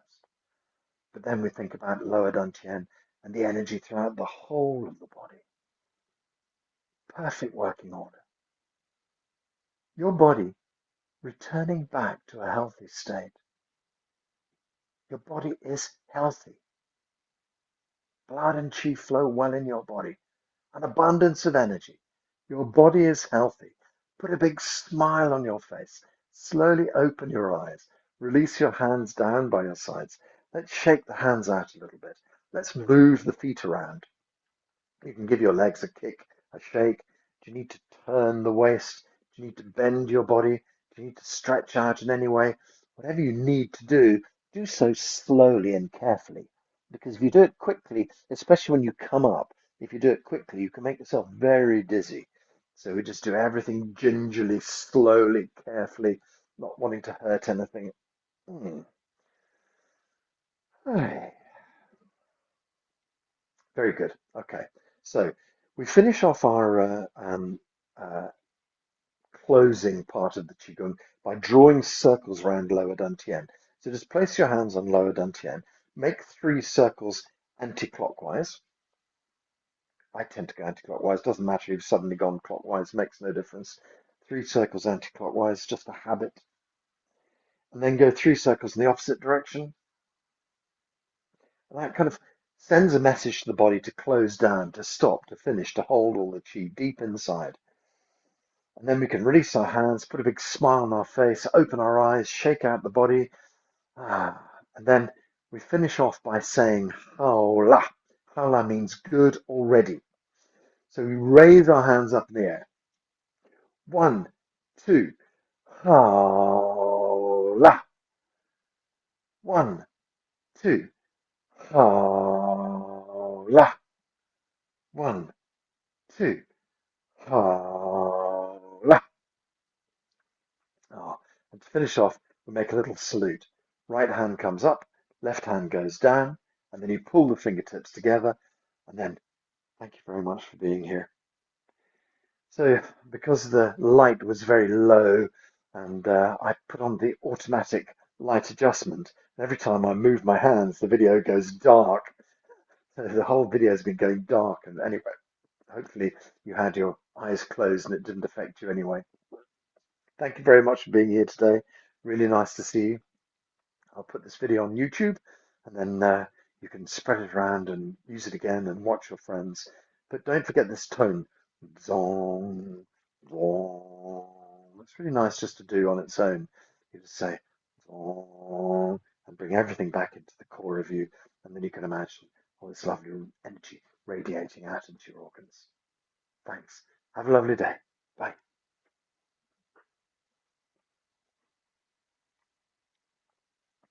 But then we think about lower dantian and the energy throughout the whole of the body. Perfect working order. Your body returning back to a healthy state. Your body is healthy. Blood and qi flow well in your body. An abundance of energy. Your body is healthy. Put a big smile on your face. Slowly open your eyes. Release your hands down by your sides. Let's shake the hands out a little bit. Let's move the feet around. You can give your legs a kick, a shake. Do you need to turn the waist? Do you need to bend your body? Do you need to stretch out in any way? Whatever you need to do so slowly and carefully. Because if you do it quickly, especially when you come up, if you do it quickly, you can make yourself very dizzy. So we just do everything gingerly, slowly, carefully, not wanting to hurt anything. Very good. Okay, so we finish off our closing part of the Qigong by drawing circles around lower dantian. So just place your hands on lower dantian, make 3 circles anti-clockwise. I tend to go anti-clockwise, doesn't matter if you've suddenly gone clockwise, makes no difference. 3 circles anti-clockwise, just a habit. And then go 3 circles in the opposite direction. And that kind of sends a message to the body to close down, to stop, to finish, to hold all the chi deep inside. And then we can release our hands, put a big smile on our face, open our eyes, shake out the body. And then we finish off by saying Haola. Haola means good already. So we raise our hands up in the air. 1, 2, Haola. 1, 2, Haola. 1, 2, Haola. And to finish off, we make a little salute. Right hand comes up, left hand goes down, and then you pull the fingertips together, and then thank you very much for being here. So because the light was very low, and I put on the automatic light adjustment, and every time I move my hands, the video goes dark. So the whole video has been going dark, and anyway, hopefully you had your eyes closed and it didn't affect you anyway. Thank you very much for being here today. Really nice to see you. I'll put this video on YouTube, and then you can spread it around and use it again and watch your friends. But don't forget this tone. Zong, zong. It's really nice just to do on its own. You just say zong and bring everything back into the core of you, and then you can imagine all this lovely energy radiating out into your organs. Thanks. Have a lovely day. Bye.